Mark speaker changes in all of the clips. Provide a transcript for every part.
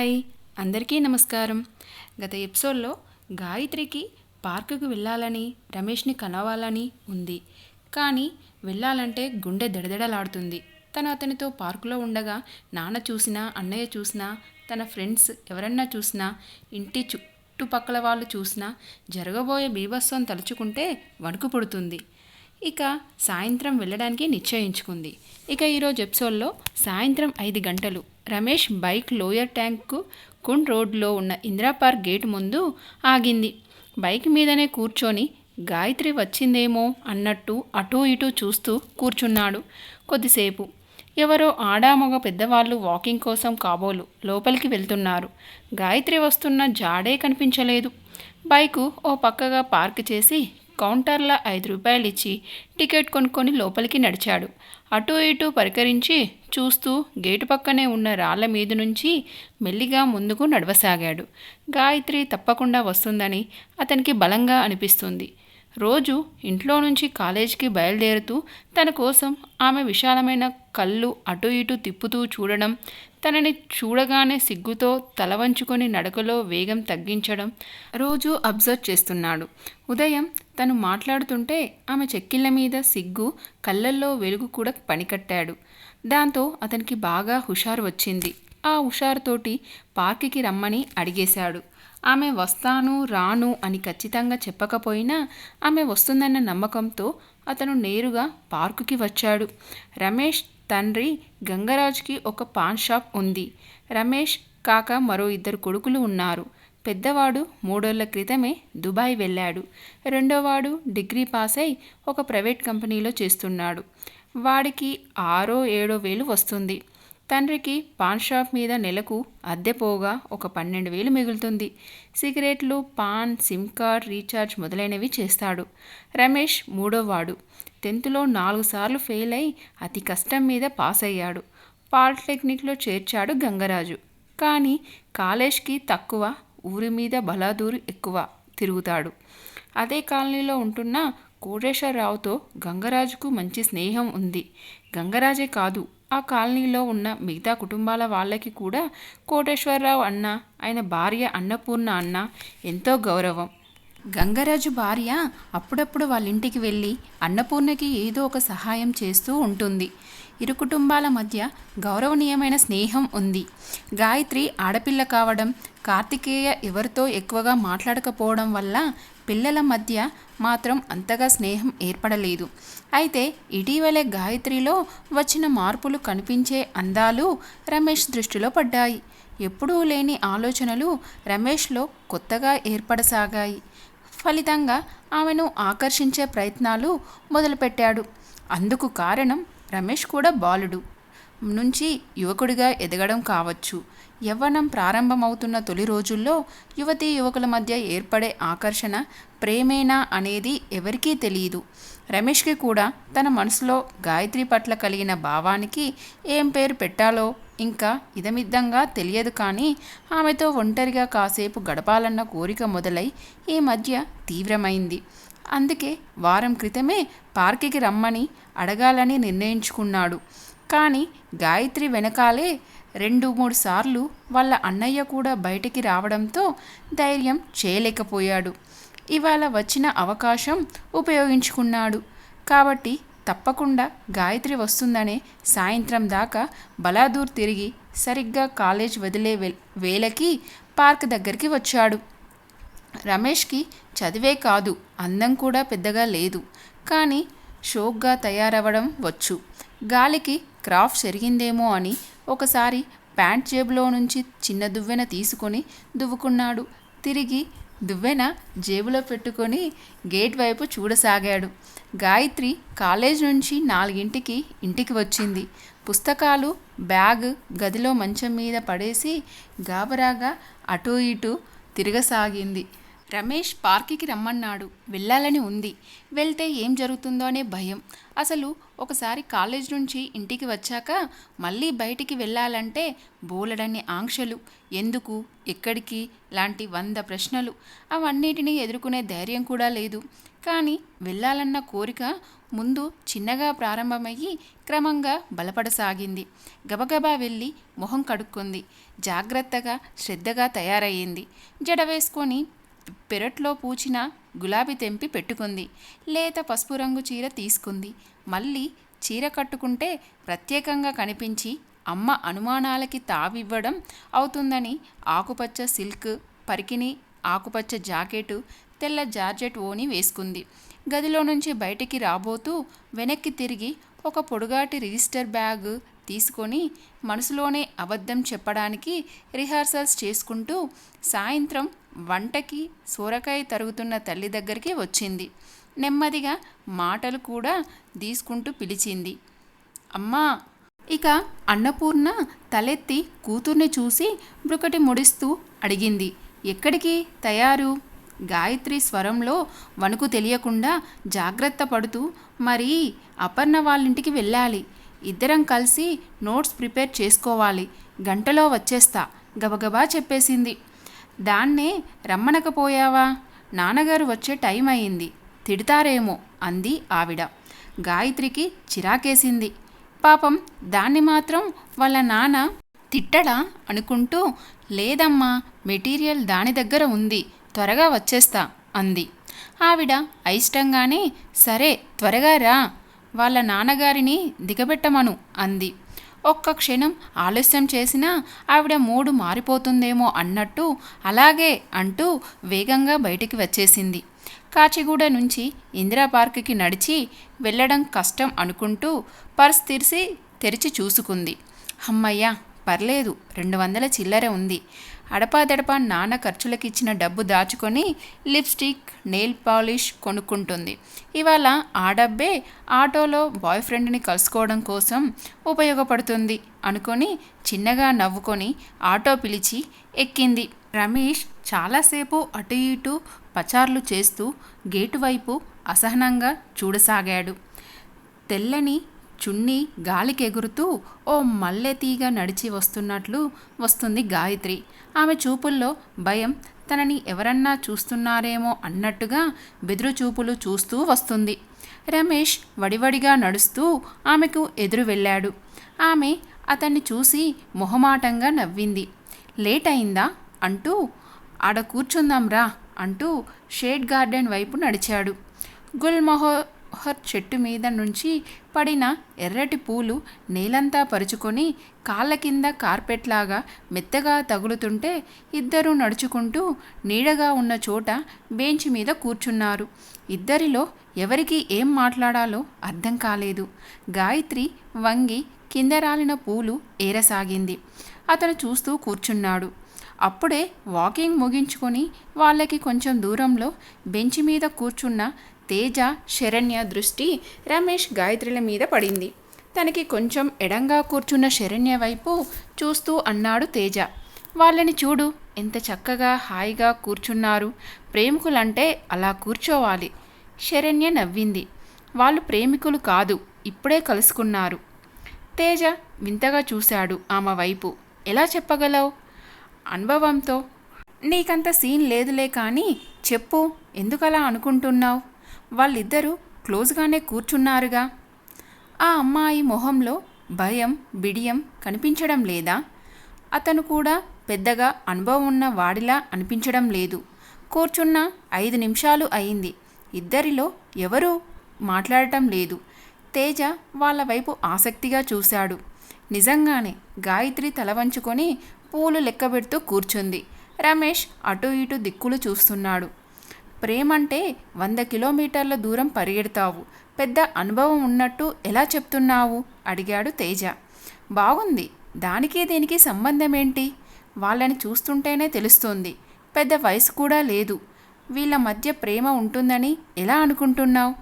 Speaker 1: Hi అందరికీ నమస్కారం. గత ఎపిసోడ్లో గాయత్రికి పార్కుకు వెళ్ళాలని రమేష్ని కలవాలని ఉంది. కానీ వెళ్ళాలంటే గుండె దడదడలాడుతుంది. తను అతనితో పార్కులో ఉండగా నాన్న చూసినా, అన్నయ్య చూసినా, తన ఫ్రెండ్స్ ఎవరన్నా చూసినా, ఇంటి చుట్టుపక్కల వాళ్ళు చూసినా జరగబోయే బీభత్సం తలుచుకుంటే వణుకు పుడుతుంది. ఇక సాయంత్రం వెళ్ళడానికి నిశ్చయించుకుంది. ఇక ఈరోజు ఎపిసోడ్లో సాయంత్రం 5 గంటలు Ramesh bike lower tank Kund రోడ్లో ఉన్న ఇందిరా పార్క్ గేటు ముందు ఆగింది. బైక్ మీదనే కూర్చొని గాయత్రి వచ్చిందేమో అన్నట్టు అటూ ఇటూ చూస్తూ కూర్చున్నాడు. కొద్దిసేపు ఎవరో ఆడామొగ పెద్దవాళ్ళు వాకింగ్ కోసం కాబోలు లోపలికి వెళ్తున్నారు. గాయత్రి వస్తున్న జాడే కనిపించలేదు. బైకు ఓ పక్కగా పార్క్ చేసి కౌంటర్లో 5 రూపాయలు ఇచ్చి టికెట్ కొనుక్కొని లోపలికి నడిచాడు. అటూ ఇటూ పరికరించి చూస్తూ గేటు పక్కనే ఉన్న రాళ్ల మీద నుంచి మెల్లిగా ముందుకు నడవసాగాడు. గాయత్రి తప్పకుండా వస్తుందని అతనికి బలంగా అనిపిస్తుంది. రోజు ఇంట్లో నుంచి కాలేజీకి బయలుదేరుతూ తన కోసం ఆమె విశాలమైన కళ్ళు అటు ఇటు తిప్పుతూ చూడడం, తనని చూడగానే సిగ్గుతో తల వంచుకొని నడకలో వేగం తగ్గించడం రోజు అబ్జర్వ్ చేస్తున్నాడు. ఉదయం తను మాట్లాడుతుంటే ఆమె చెక్కిళ్ళ మీద సిగ్గు, కళ్ళల్లో వెలుగు కూడా పనికట్టాడు. దాంతో అతనికి బాగా హుషారు వచ్చింది. ఆ హుషారుతోటి పార్కుకి రమ్మని అడిగేశాడు. ఆమె వస్తాను రాను అని ఖచ్చితంగా చెప్పకపోయినా ఆమె వస్తుందన్న నమ్మకంతో అతను నేరుగా పార్కుకి వచ్చాడు. రమేష్ తండ్రి గంగరాజ్కి ఒక పాన్ షాప్ ఉంది. రమేష్ కాక మరో 2 కొడుకులు ఉన్నారు. పెద్దవాడు 3 ఏళ్ల క్రితమే దుబాయ్ వెళ్ళాడు. రెండోవాడు డిగ్రీ పాస్ అయి ఒక ప్రైవేట్ కంపెనీలో చేస్తున్నాడు. వాడికి 6-7 వేలు వస్తుంది. తండ్రికి పాన్ షాప్ మీద నెలకు అద్దె పోగా ఒక 12,000 మిగులుతుంది. సిగరెట్లు, పాన్, సిమ్ కార్డ్ రీఛార్జ్ మొదలైనవి చేస్తాడు. రమేష్ మూడోవాడు. 10థ్లో 4 సార్లు ఫెయిల్ అయి అతి కష్టం మీద పాస్ అయ్యాడు. పాలిటెక్నిక్లో చేర్చాడు గంగరాజు. కానీ కాలేజ్కి తక్కువ, ఊరి మీద బలాదూరు ఎక్కువ తిరుగుతాడు. అదే కాలనీలో ఉంటున్న కోటేశ్వరరావుతో గంగరాజుకు మంచి స్నేహం ఉంది. గంగరాజే కాదు, ఆ కాలనీలో ఉన్న మిగతా కుటుంబాల వాళ్ళకి కూడా కోటేశ్వరరావు అన్న, ఆయన భార్య అన్నపూర్ణ అన్న ఎంతో గౌరవం. గంగరాజు భార్య అప్పుడప్పుడు వాళ్ళ ఇంటికి వెళ్ళి అన్నపూర్ణకి ఏదో ఒక సహాయం చేస్తూ ఉంటుంది. ఇరు కుటుంబాల మధ్య గౌరవనీయమైన స్నేహం ఉంది. గాయత్రి ఆడపిల్ల కావడం, కార్తికేయ ఎవరితో ఎక్కువగా మాట్లాడకపోవడం వల్ల పిల్లల మధ్య మాత్రం అంతగా స్నేహం ఏర్పడలేదు. అయితే ఇటీవలే గాయత్రిలో వచ్చిన మార్పులు, కనిపించే అందాలు రమేష్ దృష్టిలో పడ్డాయి. ఎప్పుడూ లేని ఆలోచనలు రమేష్లో కొత్తగా ఏర్పడసాగాయి. ఫలితంగా ఆమెను ఆకర్షించే ప్రయత్నాలు మొదలుపెట్టాడు. అందుకు కారణం రమేష్ కూడా బాలుడు నుంచి యువకుడిగా ఎదగడం కావచ్చు. యవ్వనం ప్రారంభమవుతున్న తొలి రోజుల్లో యువతీ యువకుల మధ్య ఏర్పడే ఆకర్షణ ప్రేమేనా అనేది ఎవరికీ తెలియదు. రమేష్కి కూడా తన మనసులో గాయత్రి పట్ల కలిగిన భావానికి ఏం పేరు పెట్టాలో ఇంకా ఇదమిద్దంగా తెలియదు. కానీ ఆమెతో ఒంటరిగా కాసేపు గడపాలన్న కోరిక మొదలై ఈ మధ్య తీవ్రమైంది. అందుకే వారం క్రితమే పార్కుకి రమ్మని అడగాలని నిర్ణయించుకున్నాడు. కానీ గాయత్రి వెనకాలే 2-3 సార్లు వాళ్ళ అన్నయ్య కూడా బయటికి రావడంతో ధైర్యం చేయలేకపోయాడు. ఇవాళ వచ్చిన అవకాశం ఉపయోగించుకున్నాడు. కాబట్టి తప్పకుండా గాయత్రి వస్తుందనే సాయంత్రం దాకా బలాదూర్ తిరిగి సరిగ్గా కాలేజ్ వదిలే వేళకి పార్క్ దగ్గరికి వచ్చాడు. రమేష్కి చదివే కాదు, అందం కూడా పెద్దగా లేదు. కానీ షోక్గా తయారవ్వడం వచ్చు. గాలికి క్రాఫ్ చెరిగిందేమో అని ఒకసారి ప్యాంట్ జేబులో నుంచి చిన్న దువ్వెన తీసుకొని దువ్వుకున్నాడు. తిరిగి దువ్వెన జేబులో పెట్టుకొని గేట్ వైపు చూడసాగాడు. గాయత్రి కాలేజ్ నుంచి 4ంటికి ఇంటికి వచ్చింది. పుస్తకాలు, బ్యాగ్ గదిలో మంచం మీద పడేసి గాబరాగా అటూ ఇటూ తిరగసాగింది. రమేష్ పార్క్కి రమ్మన్నాడు. వెళ్ళాలని ఉంది. వెళ్తే ఏం జరుగుతుందో అనే భయం. అసలు ఒకసారి కాలేజ్ నుంచి ఇంటికి వచ్చాక మళ్ళీ బయటికి వెళ్ళాలంటే బోలెడన్ని ఆంక్షలు. ఎందుకు, ఎక్కడికి లాంటి 100 ప్రశ్నలు. అవన్నిటినీ ఎదుర్కొనే ధైర్యం కూడా లేదు. కానీ వెళ్ళాలన్న కోరిక ముందు చిన్నగా ప్రారంభమయ్యి క్రమంగా బలపడసాగింది. గబగబా వెళ్ళి మొహం కడుక్కుంది. జాగ్రత్తగా శ్రద్ధగా తయారయ్యింది. జడ వేసుకొని పెరట్లో పూచిన గులాబీ తెంపి పెట్టుకుంది. లేత పసుపు రంగు చీర తీసుకుంది. మళ్ళీ చీర కట్టుకుంటే ప్రత్యేకంగా కనిపించి అమ్మ అనుమానాలకి తావివ్వడం అవుతుందని ఆకుపచ్చ సిల్క్ పరికిణి, ఆకుపచ్చ జాకెటు, తెల్ల జార్జెట్ ఓని వేసుకుంది. గదిలో నుంచి బయటికి రాబోతూ వెనక్కి తిరిగి ఒక పొడుగాటి రిజిస్టర్ బ్యాగ్ తీసుకొని మనసులోనే అబద్ధం చెప్పడానికి రిహార్సల్స్ చేసుకుంటూ సాయంత్రం వంటకి సోరకాయ తరుగుతున్న తల్లి దగ్గరికి వచ్చింది. నెమ్మదిగా మాటలు కూడా తీసుకుంటూ పిలిచింది, అమ్మా. ఇక అన్నపూర్ణ తలెత్తి కూతుర్ని చూసి బ్రుకటి ముడిస్తూ అడిగింది, ఎక్కడికి తయారు? గాయత్రి స్వరంలో వణుకు తెలియకుండా జాగ్రత్త పడుతూ, మరి అపర్ణ వాళ్ళింటికి వెళ్ళాలి. ఇద్దరం కలిసి నోట్స్ ప్రిపేర్ చేసుకోవాలి. గంటలో వచ్చేస్తా గబగబా చెప్పేసింది. దాన్నే రమ్మనకపోయావా? నాన్నగారు వచ్చే టైం అయింది, తిడతారేమో అంది ఆవిడ. గాయత్రికి చిరాకేసింది. పాపం దాన్ని మాత్రం వాళ్ళ నాన్న తిట్టడా అనుకుంటూ, లేదమ్మా, మెటీరియల్ దాని దగ్గర ఉంది, త్వరగా వచ్చేస్తా అంది. ఆవిడ అయిష్టంగానే, సరే త్వరగా రా, వాళ్ళ నాన్నగారిని దిగబెట్టమను అంది. ఒక్క క్షణం ఆలస్యం చేసినా ఆవిడ మూడు మారిపోతుందేమో అన్నట్టు అలాగే అంటూ వేగంగా బయటికి వచ్చేసింది. కాచిగూడ నుంచి ఇందిరా పార్కుకి నడిచి వెళ్ళడం కష్టం అనుకుంటూ పర్స్ తెరిచి చూసుకుంది. అమ్మయ్య, పర్లేదు, 200 చిల్లర ఉంది. అడపాదడపా నాన్న ఖర్చులకిచ్చిన డబ్బు దాచుకొని లిప్స్టిక్, నెయిల్ పాలిష్ కొనుక్కుంటుంది. ఇవాళ ఆ డబ్బే ఆటోలో బాయ్ ఫ్రెండ్ని కలుసుకోవడం కోసం ఉపయోగపడుతుంది అనుకొని చిన్నగా నవ్వుకొని ఆటో పిలిచి ఎక్కింది. రమేష్ చాలాసేపు అటు ఇటు పచార్లు చేస్తూ గేటు వైపు అసహనంగా చూడసాగాడు. తెల్లని చున్నీ గాలికెగురుతూ ఓ మల్లెతీగ నడిచి వస్తున్నట్లు వస్తుంది గాయత్రి. ఆమె చూపుల్లో భయం, తనని ఎవరన్నా చూస్తున్నారేమో అన్నట్టుగా బెదురు చూపులు చూస్తూ వస్తుంది. రమేష్ వడివడిగా నడుస్తూ ఆమెకు ఎదురు వెళ్ళాడు. ఆమె అతన్ని చూసి మొహమాటంగా నవ్వింది. లేట్ అయిందా అంటూ, ఆడ కూర్చుందాంరా అంటూ షేడ్ గార్డెన్ వైపు నడిచాడు. గుల్మోహర్ చెట్టు మీద నుంచి పడిన ఎర్రటి పూలు నేలంతా పరుచుకొని కాళ్ళ కింద కార్పెట్లాగా మెత్తగా తగులుతుంటే ఇద్దరూ నడుచుకుంటూ నీడగా ఉన్న చోట బెంచ్ మీద కూర్చున్నారు. ఇద్దరిలో ఎవరికి ఏం మాట్లాడాలో అర్థం కాలేదు. గాయత్రి వంగి కింద రాలిన పూలు ఏరసాగింది. అతను చూస్తూ కూర్చున్నాడు. అప్పుడే వాకింగ్ ముగించుకొని వాళ్ళకి కొంచెం దూరంలో బెంచ్ మీద కూర్చున్న తేజ, శరణ్య దృష్టి రమేష్, గాయత్రిల మీద పడింది. తనకి కొంచెం ఎడంగా కూర్చున్న శరణ్య వైపు చూస్తూ అన్నాడు తేజ, వాళ్ళని చూడు, ఎంత చక్కగా హాయిగా కూర్చున్నారు. ప్రేమికులంటే అలా కూర్చోవాలి. శరణ్య నవ్వింది. వాళ్ళు ప్రేమికులు కాదు, ఇప్పుడే కలుసుకున్నారు. తేజ వింతగా చూశాడు ఆమె వైపు. ఎలా చెప్పగలవు? అనుభవంతో. నీకంత సీన్ లేదులే కానీ చెప్పు, ఎందుకలా అనుకుంటున్నావు? వాళ్ళిద్దరూ క్లోజ్గానే కూర్చున్నారుగా. ఆ అమ్మాయి మొహంలో భయం, బిడియం కనిపించడం లేదా? అతను కూడా పెద్దగా అనుభవం ఉన్న వాడిలా అనిపించడం లేదు. కూర్చున్న 5 నిమిషాలు అయింది. ఇద్దరిలో ఎవరూ మాట్లాడటం లేదు. తేజ వాళ్ళ వైపు ఆసక్తిగా చూశాడు. నిజంగానే గాయత్రి తల వంచుకొని పూలు లెక్కబెడుతూ కూర్చుంది. రమేష్ అటు ఇటు దిక్కులు చూస్తున్నాడు. ప్రేమంటే 100 కిలోమీటర్ల దూరం పరిగెడతావు, పెద్ద అనుభవం ఉన్నట్టు ఎలా చెప్తున్నావు అడిగాడు తేజ. బాగుంది, దానికి దీనికి సంబంధం ఏంటి? వాళ్ళని చూస్తుంటేనే తెలుస్తోంది, పెద్ద వయసు కూడా లేదు. వీళ్ళ మధ్య ప్రేమ ఉంటుందని ఎలా అనుకుంటున్నావు?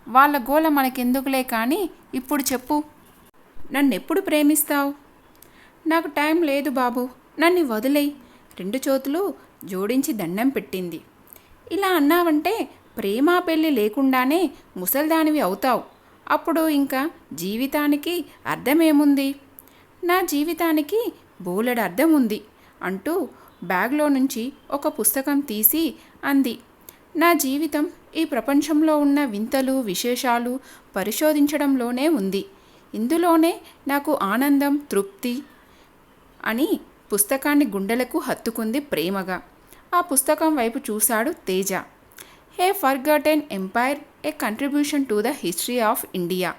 Speaker 1: వాళ్ళ గోల మనకెందుకులే కానీ ఇప్పుడు చెప్పు, నన్నెప్పుడు ప్రేమిస్తావు? నాకు టైం లేదు బాబు, నన్ను వదిలేయి. 2 చేతులు జోడించి దండం పెట్టింది. ఇలా అన్నావంటే ప్రేమ పెళ్ళి లేకుండానే ముసల్దానివి అవుతావు. అప్పుడు ఇంకా జీవితానికి అర్థమేముంది? నా జీవితానికి బోలెడు అర్థం ఉంది అంటూ బ్యాగ్లో నుంచి ఒక పుస్తకం తీసి అంది. నా జీవితం ఈ ప్రపంచంలో ఉన్న వింతలు విశేషాలు పరిశోధించడంలోనే ఉంది. ఇందులోనే నాకు ఆనందం తృప్తి అని పుస్తకాన్ని గుండెలకు హత్తుకుంది ప్రేమగా. ఆ పుస్తకం వైపు చూశాడు Teja. A forgotten empire, a contribution to the history of India.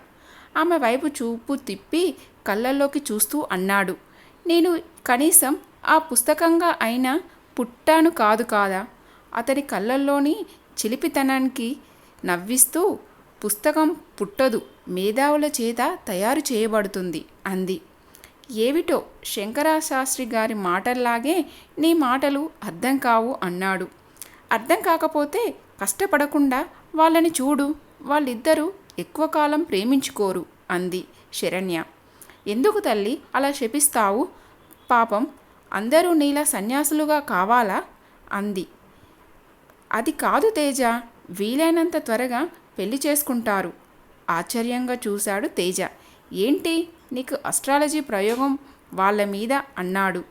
Speaker 1: ఆమె వైపు చూపు తిప్పి కళ్ళల్లోకి చూస్తూ అన్నాడు. నేను కనీసం ఆ పుస్తకంగా అయినా పుట్టాను కాదు కాదా? అతని కళ్ళల్లోని చిలిపితనానికి నవ్విస్తూ, పుస్తకం పుట్టదు, మేధావుల చేత తయారు చేయబడుతుంది అంది. ఏవిటో శంకరశాస్త్రి గారి మాటల్లాగే నీ మాటలు అర్థం కావు అన్నాడు. అర్థం కాకపోతే కష్టపడకుండా వాళ్ళని చూడు, వాళ్ళిద్దరూ ఎక్కువ కాలం ప్రేమించుకోరు అంది శరణ్య. ఎందుకు తల్లి అలా శపిస్తావు? పాపం అందరూ నీలా సన్యాసులుగా కావాలా అంది. అది కాదు తేజ, వీలైనంత త్వరగా పెళ్లి చేసుకుంటారు. ఆశ్చర్యంగా చూశాడు తేజ. ఏంటి నీకు అస్ట్రాలజీ ప్రయోగం వాళ్ళ మీద అన్నాడు.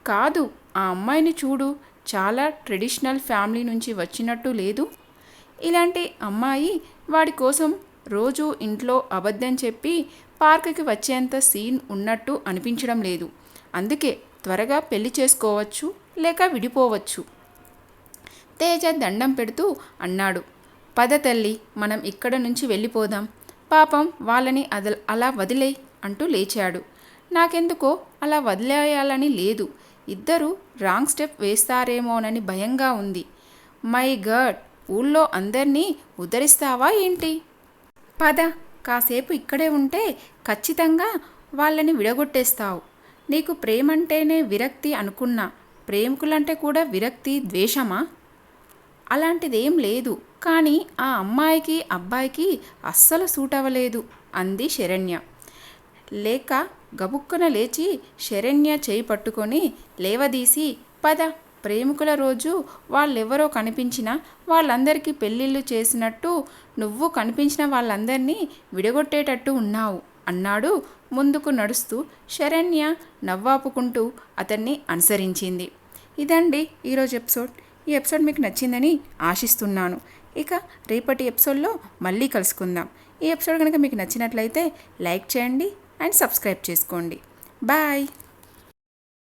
Speaker 1: కాదు, ఆ అమ్మాయిని చూడు, చాలా ట్రెడిషనల్ ఫ్యామిలీ నుంచి వచ్చినట్టు లేదు. ఇలాంటి అమ్మాయి వాడి కోసం రోజు ఇంట్లో అబద్ధం చెప్పి పార్కుకి వచ్చేంత సీన్ ఉన్నట్టు అనిపించడం లేదు. అందుకే త్వరగా పెళ్లి చేసుకోవచ్చు, లేక విడిపోవచ్చు. తేజ దండం పెడుతూ అన్నాడు. పద తల్లి, మనం ఇక్కడ నుంచి వెళ్ళిపోదాం. పాపం వాళ్ళని అలా వదిలేయ్ అంటూ లేచాడు. నాకెందుకో అలా వదిలేయాలని లేదు. ఇద్దరు రాంగ్ స్టెప్ వేస్తారేమోనని భయంగా ఉంది. మై గాడ్, ఊళ్ళో అందరినీ ఉద్ధరిస్తావా ఏంటి? పద, కాసేపు ఇక్కడే ఉంటే ఖచ్చితంగా వాళ్ళని విడగొట్టేస్తావు. నీకు ప్రేమంటేనే విరక్తి అనుకున్నా, ప్రేమికులంటే కూడా విరక్తి ద్వేషమా? అలాంటిదేం లేదు, కానీ ఆ అమ్మాయికి అబ్బాయికి అస్సలు సూట్ అవ్వలేదు అంది శరణ్య. లేక గబుక్కున లేచి శరణ్య చేయి పట్టుకొని లేవదీసి, పద, ప్రేమికుల రోజు వాళ్ళెవరో కనిపించినా వాళ్ళందరికీ పెళ్ళిళ్ళు చేసినట్టు నువ్వు కనిపించిన వాళ్ళందరినీ విడగొట్టేటట్టు ఉన్నావు అన్నాడు ముందుకు నడుస్తూ. శరణ్య నవ్వాపుకుంటూ అతన్ని అనుసరించింది. ఇదండి ఈరోజు ఎపిసోడ్. ఈ ఎపిసోడ్ మీకు నచ్చిందని ఆశిస్తున్నాను. ఇక రేపటి ఎపిసోడ్లో మళ్ళీ కలుసుకుందాం. ఈ ఎపిసోడ్ కనుక మీకు నచ్చినట్లయితే లైక్ చేయండి అండ్ సబ్స్క్రైబ్ చేసుకోండి. బాయ్.